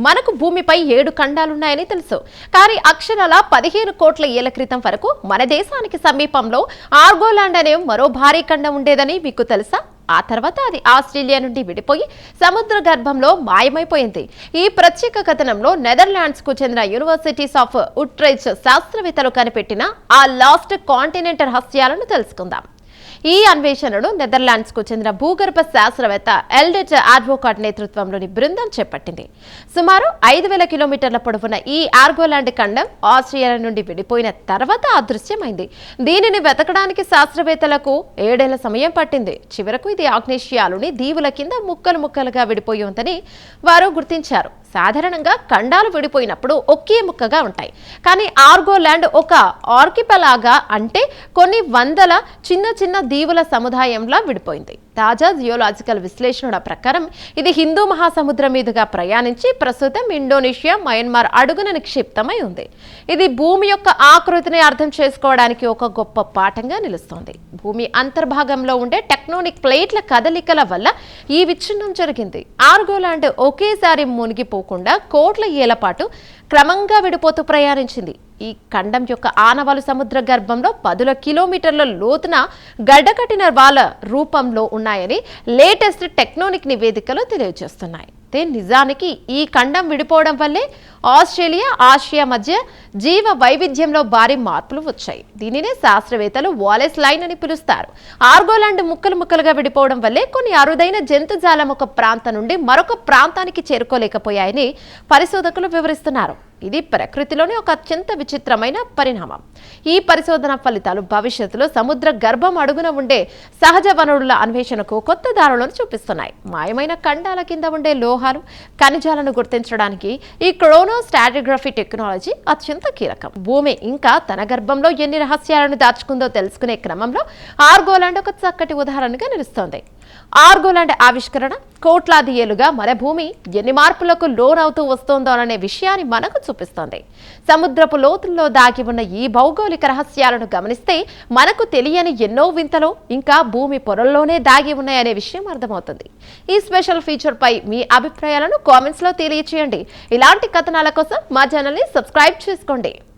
మనకు భూమిపై 7 ఖండాలున్నాయని తెలుసు. కానీ అక్షరాల 15 కోట్ల ఏళ్ల క్రితం వరకు మన దేశానికి సమీపంలో ఆర్గోలాండ్ అనే మరో భారీ ఖండం ఉండేదని మీకు తెలుసా? ఆ తర్వాత అది ఆస్ట్రేలియా నుండి విడిపోయి సముద్ర గర్భంలో మాయమైపోయింది. ఈ ప్రత్యేక కథనంలో నెదర్లాండ్స్ కు చెందిన యూనివర్సిటీస్ ఆఫ్ ఉట్రెచ్ శాస్త్రవేత్తలు కనిపెట్టిన ఆ లాస్ట్ కాంటినెంట్ రహస్యాలను తెలుసుకుందాం. ఈ అన్వేషణను నెదర్లాండ్స్ కు చెందిన భూగర్భ శాస్త్రవేత్త ఎల్డెట్ అడ్వోకాట్ నేతృత్వంలోని బృందం చేపట్టింది. సుమారు 5,000 కిలోమీటర్ల పొడవున ఈ ఆర్గోలాండ్ ఖండం ఆస్ట్రేలియా నుండి విడిపోయిన తర్వాత అదృశ్యమైంది. దీనిని వెతకడానికి శాస్త్రవేత్తలకు 7 ఏళ్ల సమయం పట్టింది. చివరకు ఇది ఆగ్నేషియాలోని దీవుల కింద ముక్కలు ముక్కలుగా విడిపోయి ఉందని వారు గుర్తించారు. సాధారణంగా ఖండాలు విడిపోయినప్పుడు ఒకే ముక్కగా ఉంటాయి. కానీ ఆర్గోలాండ్ ఒక ఆర్కిపెలాగా, అంటే కొన్ని వందల చిన్న చిన్న దీవుల సముదాయంలా విడిపోయింది. తాజా జియోలాజికల్ విశ్లేషణ ప్రకారం ఇది హిందూ మహాసముద్రం మీదుగా ప్రయాణించి ప్రస్తుతం ఇండోనేషియా, మయన్మార్ అడుగున నిక్షిప్తమై ఉంది. ఇది భూమి యొక్క ఆకృతిని అర్థం చేసుకోవడానికి ఒక గొప్ప పాఠంగా నిలుస్తోంది. భూమి అంతర్భాగంలో ఉండే టెక్టోనిక్ ప్లేట్ల కదలికల వల్ల ఈ విచ్ఛిన్నం జరిగింది. ఆర్గోలాండ్ ఒకేసారి మునిగిపోకుండా కోట్ల ఏళ్ల పాటు క్రమంగా విడిపోతూ ప్రయాణించింది. ఈ ఖండం యొక్క ఆనవాలు సముద్ర గర్భంలో 10 కిలోమీటర్ల లోతున గడ్డకట్టిన వాళ్ళ రూపంలో ఉన్నాయని లేటెస్ట్ టెక్టోనిక్ నివేదికలు తెలియజేస్తున్నాయి. నిజానికి ఈ ఖండం విడిపోవడం వల్లే ఆస్ట్రేలియా, ఆసియా మధ్య జీవ వైవిధ్యంలో భారీ మార్పులు వచ్చాయి. దీనినే శాస్త్రవేత్తలు వాలెస్ లైన్ అని పిలుస్తారు. ఆర్గోలాండ్ ముక్కలు ముక్కలుగా విడిపోవడం వల్లే కొన్ని అరుదైన జంతుజాలం ఒక ప్రాంతం నుండి మరొక ప్రాంతానికి చేరుకోలేకపోయాయని పరిశోధకులు వివరిస్తున్నారు. ఇది ప్రకృతిలోని ఒక అత్యంత విచిత్రమైన పరిణామం. ఈ పరిశోధన ఫలితాలు భవిష్యత్తులో సముద్ర గర్భం అడుగున ఉండే సహజ వనరుల అన్వేషణకు కొత్త దారులను చూపిస్తున్నాయి. మాయమైన ఖండాల కింద ఉండే లోహాలు, ఖనిజాలను గుర్తించడానికి ఈ క్రోనోస్ట్రాటిగ్రఫీ టెక్నాలజీ అత్యంత కీలకం. భూమి ఇంకా తన గర్భంలో ఎన్ని రహస్యాలను దాచుకుందో తెలుసుకునే క్రమంలో ఆర్గోలాండ్ ఒక చక్కటి ఉదాహరణగా నిలుస్తోంది. ఆర్గోలాండ్ ఆవిష్కరణ కోట్లాది ఏళ్లుగా మన భూమి ఎన్ని మార్పులకు లోనవుతూ వస్తోందోననే విషయాన్ని మనకు చూపిస్తోంది. సముద్రపు లోతుల్లో దాగి ఉన్న ఈ భౌగోళిక రహస్యాలను గమనిస్తే మనకు తెలియని ఎన్నో వింతలు ఇంకా భూమి పొరల్లోనే దాగి ఉన్నాయనే విషయం అర్థమవుతుంది. ఈ స్పెషల్ ఫీచర్ పై మీ అభిప్రాయాలను కామెంట్స్ లో తెలియచేయండి. ఇలాంటి కథనాల కోసం మా ఛానల్ ని సబ్స్క్రైబ్ చేసుకోండి.